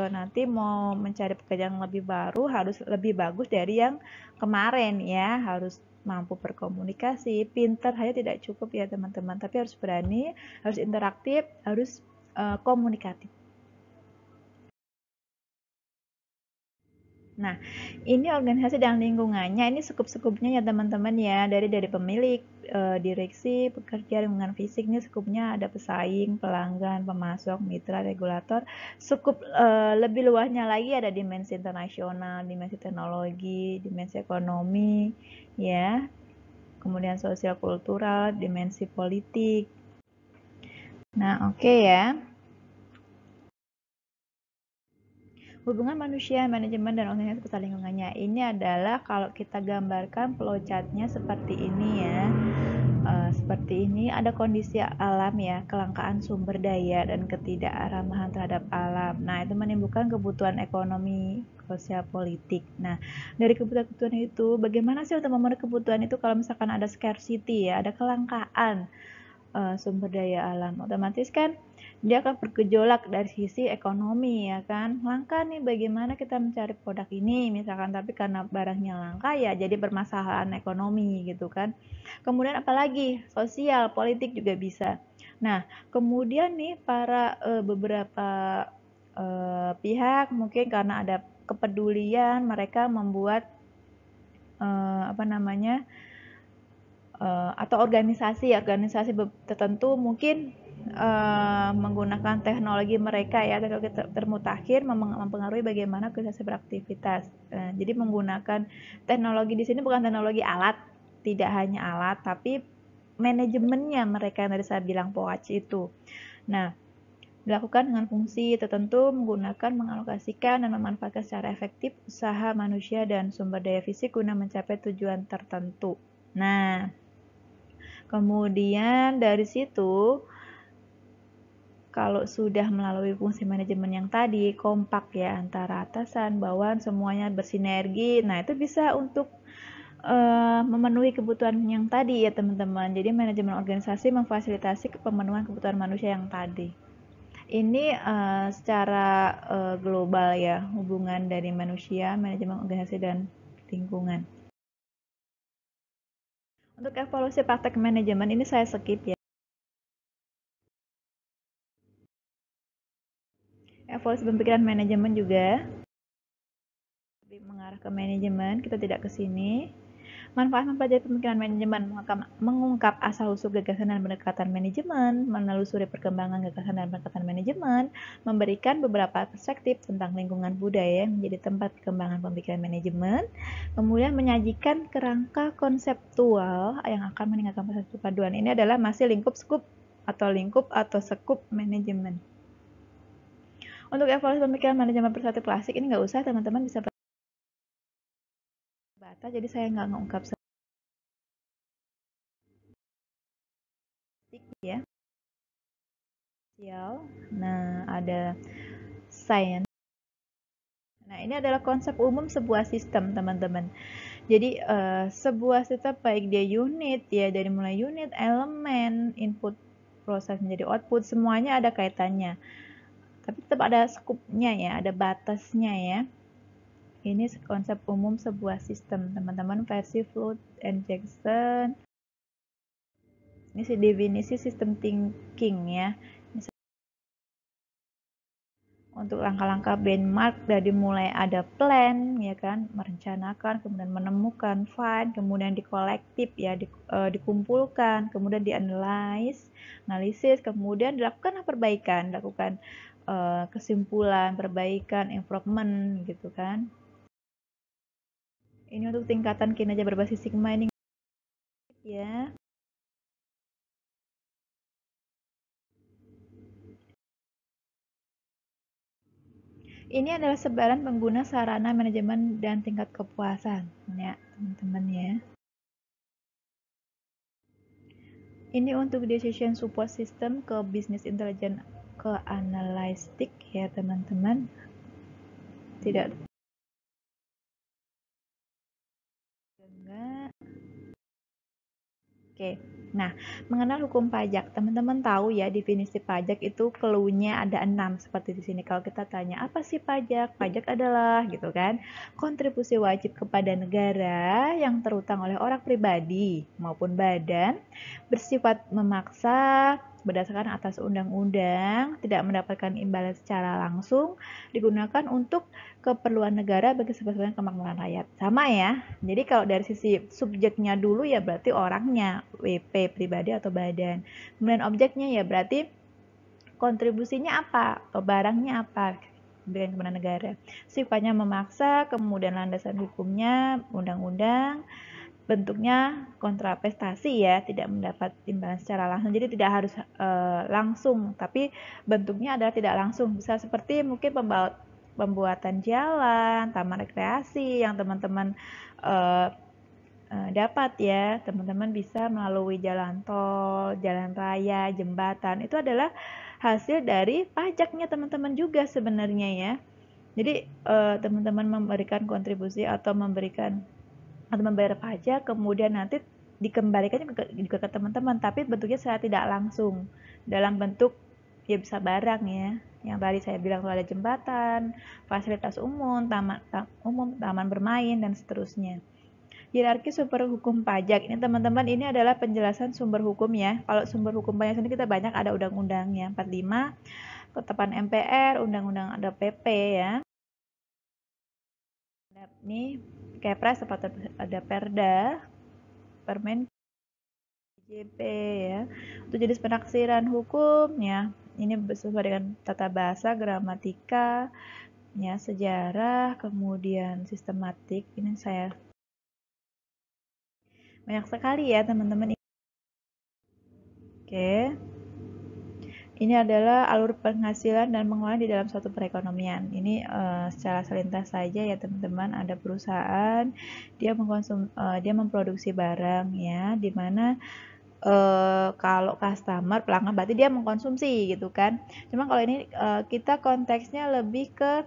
nanti mau mencari pekerjaan lebih baru harus lebih bagus dari yang kemarin ya, harus mampu berkomunikasi. Pintar hanya tidak cukup ya teman-teman, tapi harus berani, harus interaktif, harus komunikatif. Nah, ini organisasi dan lingkungannya, ini skup-skupnya ya teman-teman ya, dari pemilik, direksi, pekerja, lingkungan fisik, ini skupnya ada pesaing, pelanggan, pemasok, mitra, regulator. Skup lebih luasnya lagi ada dimensi internasional, dimensi teknologi, dimensi ekonomi, ya, kemudian sosial kultural, dimensi politik. Nah, oke ya. Hubungan manusia, manajemen, dan organisasi serta lingkungannya. Ini adalah kalau kita gambarkan flowchart-nya seperti ini ya. Seperti ini ada kondisi alam ya, kelangkaan sumber daya dan ketidakramahan terhadap alam. Nah, itu menimbulkan kebutuhan ekonomi, sosial, politik. Nah, dari kebutuhan itu, bagaimana sih untuk memenuhi kebutuhan itu kalau misalkan ada scarcity ya, ada kelangkaan sumber daya alam, otomatis kan dia akan bergejolak dari sisi ekonomi ya kan. Langka nih bagaimana kita mencari produk ini misalkan, tapi karena barangnya langka ya jadi permasalahan ekonomi gitu kan. Kemudian apalagi sosial, politik juga bisa. Nah, kemudian nih para beberapa pihak mungkin karena ada kepedulian mereka membuat apa namanya atau organisasi tertentu mungkin menggunakan teknologi mereka ya, teknologi termutakhir mempengaruhi bagaimana organisasi beraktivitas. Jadi menggunakan teknologi di sini bukan teknologi alat, tidak hanya alat, tapi manajemennya mereka yang tadi saya bilang POAC itu. Nah, dilakukan dengan fungsi tertentu menggunakan mengalokasikan dan memanfaatkan secara efektif usaha manusia dan sumber daya fisik guna mencapai tujuan tertentu. Nah, kemudian dari situ kalau sudah melalui fungsi manajemen yang tadi kompak ya antara atasan, bawahan semuanya bersinergi. Nah, itu bisa untuk memenuhi kebutuhan yang tadi ya teman-teman. Jadi manajemen organisasi memfasilitasi pemenuhan kebutuhan manusia yang tadi. Ini secara global ya, hubungan dari manusia, manajemen organisasi dan lingkungan. Untuk evaluasi praktek manajemen ini saya skip ya. Evaluasi pemikiran manajemen juga mengarah ke manajemen, kita tidak ke sini. Manfaat mempelajari pemikiran manajemen, mengungkap asal-usul gagasan dan pendekatan manajemen, menelusuri perkembangan gagasan dan pendekatan manajemen, memberikan beberapa perspektif tentang lingkungan budaya yang menjadi tempat perkembangan pemikiran manajemen, kemudian menyajikan kerangka konseptual yang akan meningkatkan proses perpaduan. Ini adalah masih lingkup sekup manajemen. Untuk evaluasi pemikiran manajemen perspektif klasik ini nggak usah, teman-teman bisa baca, jadi saya nggak ngungkap ya. Nah, ada science. Nah, ini adalah konsep umum sebuah sistem, teman-teman. Jadi, sebuah sistem baik dia unit, ya dari mulai unit, elemen, input, proses menjadi output, semuanya ada kaitannya. Tapi tetap ada skupnya ya, ada batasnya ya. Ini konsep umum sebuah sistem, teman-teman, versi Flood and Jackson. Ini definisi sistem thinking ya. Untuk langkah-langkah benchmark dari mulai ada plan ya kan, merencanakan, kemudian menemukan, find, kemudian dikolektif ya, dikumpulkan, kemudian dianalisis, kemudian dilakukan perbaikan, dilakukan kesimpulan, perbaikan, improvement gitu kan. Ini untuk tingkatan kinerja berbasis sigma ini ya. Ini adalah sebaran pengguna sarana manajemen dan tingkat kepuasan ya, teman-teman ya. Ini untuk decision support system ke business intelligence ke analytic ya, teman-teman. Tidak enggak. Oke, nah mengenal hukum pajak, teman-teman tahu ya definisi pajak itu clue-nya ada 6 seperti di sini. Kalau kita tanya apa sih pajak? Pajak adalah gitu kan, kontribusi wajib kepada negara yang terutang oleh orang pribadi maupun badan bersifat memaksa berdasarkan atas undang-undang, tidak mendapatkan imbalan secara langsung, digunakan untuk keperluan negara bagi keselamatan kemakmuran rakyat. Sama ya. Jadi kalau dari sisi subjeknya dulu ya berarti orangnya, WP pribadi atau badan. Kemudian objeknya ya berarti kontribusinya apa atau barangnya apa berikan kepada negara. Sifatnya memaksa, kemudian landasan hukumnya undang-undang, bentuknya kontrapestasi ya, tidak mendapat imbalan secara langsung. Jadi tidak harus langsung, tapi bentuknya adalah tidak langsung. Bisa seperti mungkin pembuatan jalan, taman rekreasi yang teman-teman dapat ya. Teman-teman bisa melalui jalan tol, jalan raya, jembatan. Itu adalah hasil dari pajaknya teman-teman juga sebenarnya ya. Jadi teman-teman memberikan kontribusi atau membayar pajak, kemudian nanti dikembalikannya juga ke teman-teman, tapi bentuknya secara tidak langsung dalam bentuk ya bisa barang ya. Yang tadi saya bilang ada jembatan, fasilitas umum, taman bermain dan seterusnya. Hierarki sumber hukum pajak. Ini teman-teman, ini adalah penjelasan sumber hukum ya. Kalau sumber hukum pajak ini kita banyak ada undang-undangnya, 45, ketetapan MPR, undang-undang ada PP ya. Ini Kepres ada Perda, Permen, JP ya. Untuk jenis penaksiran hukum ya, ini sesuai dengan tata bahasa, gramatika, ya, sejarah, kemudian sistematik. Ini saya banyak sekali ya teman-teman. Oke. Ini adalah alur penghasilan dan pengeluaran di dalam suatu perekonomian. Ini secara selintas saja ya teman-teman. Ada perusahaan, dia memproduksi barang ya, dimana kalau customer pelanggan berarti dia mengkonsumsi gitu kan. Cuma kalau ini kita konteksnya lebih ke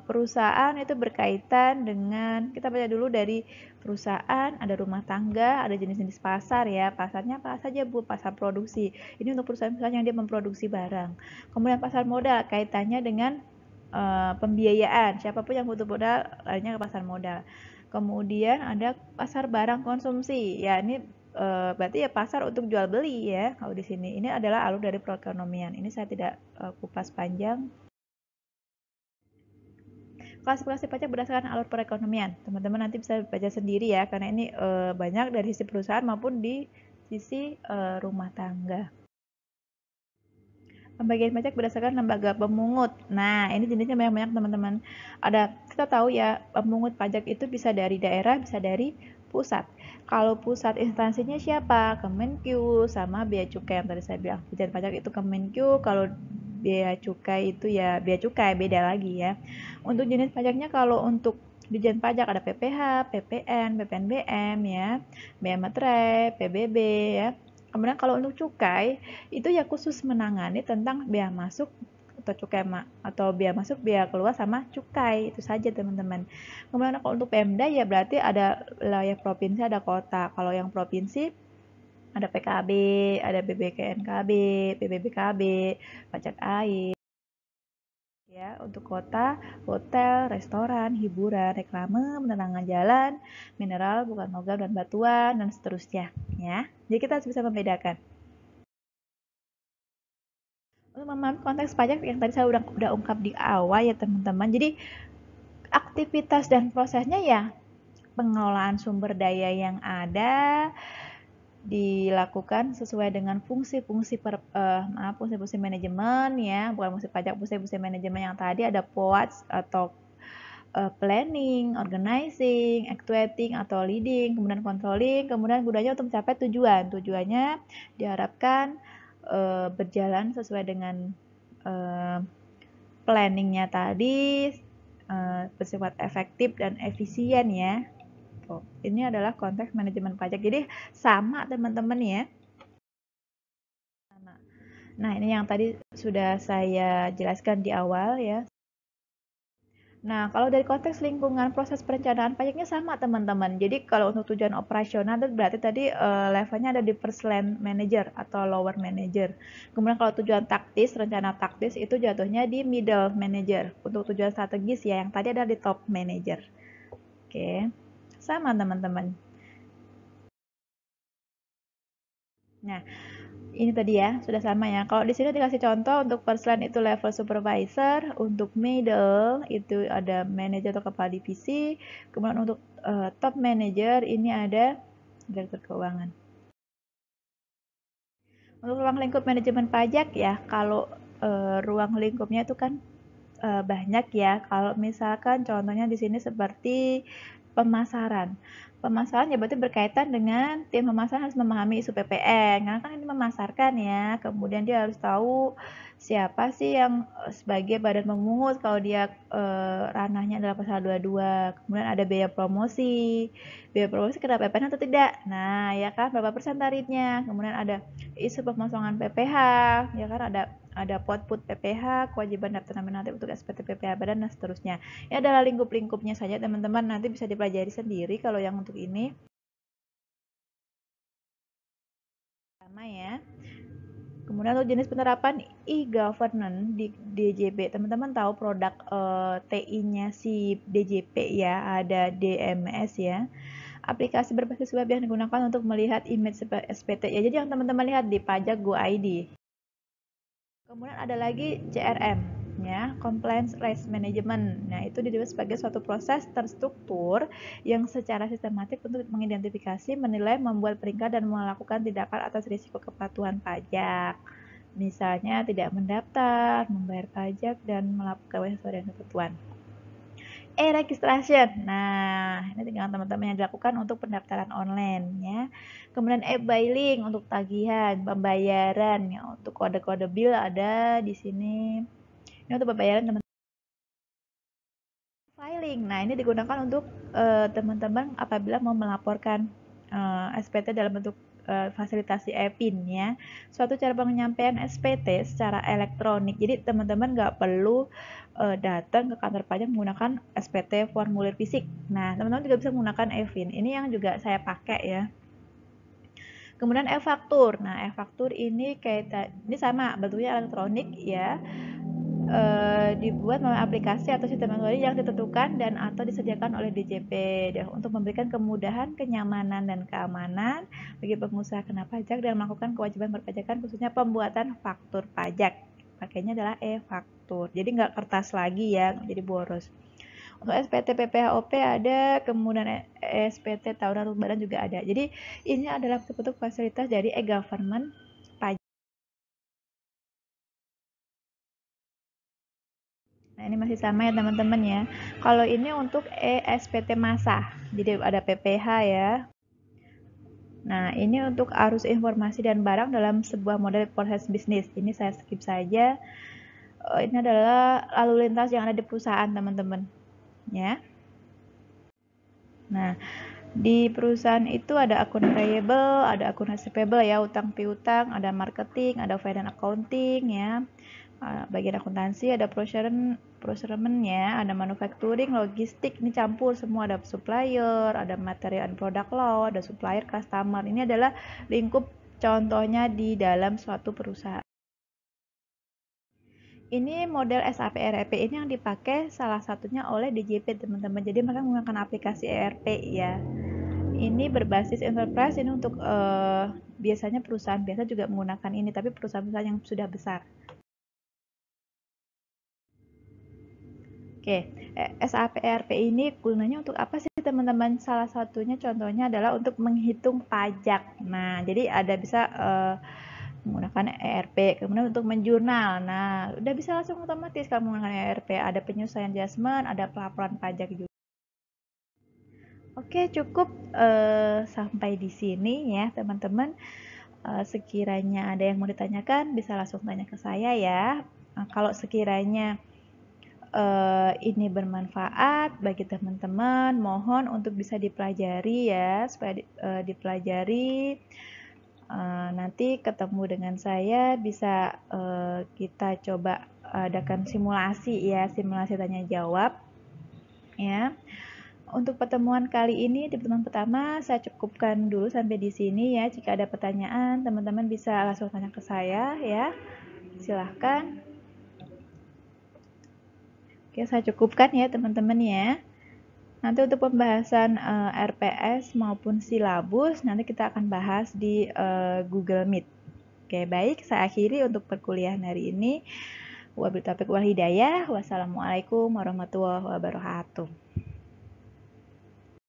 perusahaan itu berkaitan dengan, kita baca dulu dari perusahaan, ada rumah tangga, ada jenis-jenis pasar ya. Pasarnya apa saja Bu? Pasar produksi. Ini untuk perusahaan-perusahaan yang dia memproduksi barang. Kemudian pasar modal kaitannya dengan pembiayaan. Siapapun yang butuh modal larinya ke pasar modal. Kemudian ada pasar barang konsumsi. Ya, ini berarti ya pasar untuk jual beli ya. Kalau di sini ini adalah alur dari perekonomian. Ini saya tidak kupas panjang. Klasifikasi pajak berdasarkan alur perekonomian. Teman-teman nanti bisa baca sendiri ya, karena ini banyak dari sisi perusahaan maupun di sisi rumah tangga. Pembagian pajak berdasarkan lembaga pemungut. Nah, ini jenisnya banyak-banyak teman-teman. Kita tahu ya, pemungut pajak itu bisa dari daerah, bisa dari pusat. Kalau pusat instansinya siapa? Kemenkyu sama Bea Cukai yang tadi saya bilang. Dirjen pajak itu Kemenkyu, kalau bea cukai itu ya bea cukai, beda lagi ya. Untuk jenis pajaknya, kalau untuk Dirjen Pajak ada PPH, PPN, PPNBM ya, Bea Materai, PBB ya. Kemudian kalau untuk cukai itu ya khusus menangani tentang bea masuk atau cukai atau bea masuk, bea keluar sama cukai, itu saja teman-teman. Kemudian kalau untuk Pemda ya berarti ada wilayah provinsi, ada kota. Kalau yang provinsi ada PKB, ada BBKNKB, PBBKB, pajak air. Ya, untuk kota, hotel, restoran, hiburan, reklame, penerangan jalan, mineral, bukan logam dan batuan, dan seterusnya. Ya, jadi kita harus bisa membedakan. Untuk memahami konteks pajak yang tadi saya udah ungkap di awal ya teman-teman. Jadi aktivitas dan prosesnya ya pengelolaan sumber daya yang ada, dilakukan sesuai dengan fungsi-fungsi fungsi-fungsi manajemen ya, bukan fungsi pajak, fungsi-fungsi manajemen yang tadi ada POATS atau planning, organizing, actuating atau leading, kemudian controlling, kemudian gunanya untuk mencapai tujuan. Tujuannya diharapkan berjalan sesuai dengan planningnya tadi, bersifat efektif dan efisien ya. Tuh, ini adalah konteks manajemen pajak. Jadi sama teman-teman ya. Nah, ini yang tadi sudah saya jelaskan di awal ya. Nah, kalau dari konteks lingkungan proses perencanaan pajaknya sama teman-teman. Jadi kalau untuk tujuan operasional itu berarti tadi levelnya ada di first line manager atau lower manager. Kemudian kalau tujuan taktis, rencana taktis itu jatuhnya di middle manager. Untuk tujuan strategis ya yang tadi ada di top manager. Oke, sama teman-teman. Nah, ini tadi ya, sudah sama ya. Kalau di sini dikasih contoh untuk first line itu level supervisor, untuk middle itu ada manager atau kepala divisi, kemudian untuk top manager ini ada direktur keuangan. Untuk ruang lingkup manajemen pajak ya, kalau ruang lingkupnya itu kan banyak ya. Kalau misalkan contohnya di sini seperti pemasaran. Pemasaran ya berarti berkaitan dengan tim pemasaran harus memahami isu PPN, karena kan ini memasarkan ya. Kemudian dia harus tahu siapa sih yang sebagai badan pemungut kalau dia ranahnya adalah pasal 22. Kemudian ada biaya promosi. Biaya promosi kena PPN atau tidak? Nah, ya kan berapa persen tarifnya? Kemudian ada isu pemosongan PPh, ya kan ada output PPh, kewajiban daftar nominatif untuk SPT PPh badan dan seterusnya. Ini adalah lingkup-lingkupnya saja teman-teman, nanti bisa dipelajari sendiri kalau yang untuk ini. Sama ya. Kemudian untuk jenis penerapan e-governance di DJP, teman-teman tahu produk TI-nya si DJP ya, ada DMS ya. Aplikasi berbasis web yang digunakan untuk melihat image SPT ya. Jadi yang teman-teman lihat di Pajak Go ID. Kemudian ada lagi CRM ya, Compliance Risk Management. Nah, itu disebut sebagai suatu proses terstruktur yang secara sistematik untuk mengidentifikasi, menilai, membuat peringkat dan melakukan tindakan atas risiko kepatuhan pajak. Misalnya tidak mendaftar, membayar pajak dan melakukan sesuai dengan ketentuan. E-registration. Nah, ini tinggal teman-teman yang dilakukan untuk pendaftaran online ya. Kemudian e-billing untuk tagihan, pembayaran ya. Untuk kode-kode bill ada di sini. Ini untuk pembayaran teman-teman. Filing. Nah, ini digunakan untuk teman-teman apabila mau melaporkan SPT dalam bentuk fasilitasi e-PIN ya. Suatu cara penyampaian SPT secara elektronik. Jadi teman-teman nggak perlu datang ke kantor pajak menggunakan SPT formulir fisik. Nah, teman-teman juga bisa menggunakan e-PIN. Ini yang juga saya pakai ya. Kemudian e-faktur. Nah, e-faktur ini kayak ini sama bentuknya elektronik ya. Dibuat melalui aplikasi atau sistem teknologi yang ditentukan dan atau disediakan oleh DJP untuk memberikan kemudahan, kenyamanan, dan keamanan bagi pengusaha kena pajak dan melakukan kewajiban perpajakan khususnya pembuatan faktur pajak. Pakainya adalah e-faktur. Jadi nggak kertas lagi ya, jadi boros. Untuk SPT PPHOP ada, kemudian SPT tahunan badan juga ada. Jadi ini adalah bentuk fasilitas dari e-government pajak. Nah, ini masih sama ya teman-teman ya. Kalau ini untuk ESPT masa, jadi ada PPH ya. Nah, ini untuk arus informasi dan barang dalam sebuah model proses bisnis. Ini saya skip saja. Ini adalah lalu lintas yang ada di perusahaan teman-teman. Ya. Nah, di perusahaan itu ada akun payable, ada akun receivable ya, utang piutang, ada marketing, ada finance accounting ya. Bagian akuntansi ada procurement ya, ada manufacturing, logistik, ini campur semua, ada supplier, ada material and product law, ada supplier, customer. Ini adalah lingkup contohnya di dalam suatu perusahaan. Ini model SAP ERP ini yang dipakai salah satunya oleh DJP teman-teman. Jadi mereka menggunakan aplikasi ERP ya. Ini berbasis enterprise, ini untuk biasanya perusahaan biasa juga menggunakan ini, tapi perusahaan-perusahaan yang sudah besar. Oke, SAPRP ini gunanya untuk apa sih teman-teman? Salah satunya contohnya adalah untuk menghitung pajak. Nah, jadi ada bisa menggunakan ERP, kemudian untuk menjurnal. Nah, udah bisa langsung otomatis kalau menggunakan ERP. Ada penyesuaian adjustment, ada pelaporan pajak juga. Oke, cukup sampai di sini ya teman-teman. Sekiranya ada yang mau ditanyakan, bisa langsung tanya ke saya ya. Kalau sekiranya ini bermanfaat bagi teman-teman, mohon untuk bisa dipelajari ya, supaya dipelajari. Nanti ketemu dengan saya, bisa kita coba adakan simulasi ya, simulasi tanya jawab ya. Untuk pertemuan kali ini, di pertemuan pertama, saya cukupkan dulu sampai di sini ya. Jika ada pertanyaan, teman-teman bisa langsung tanya ke saya ya. Silahkan. Oke, saya cukupkan ya teman-teman ya. Nanti untuk pembahasan RPS maupun silabus, nanti kita akan bahas di Google Meet. Oke, baik. Saya akhiri untuk perkuliahan hari ini. Wabillahi taufiq wal hidayah. Wassalamualaikum warahmatullahi wabarakatuh.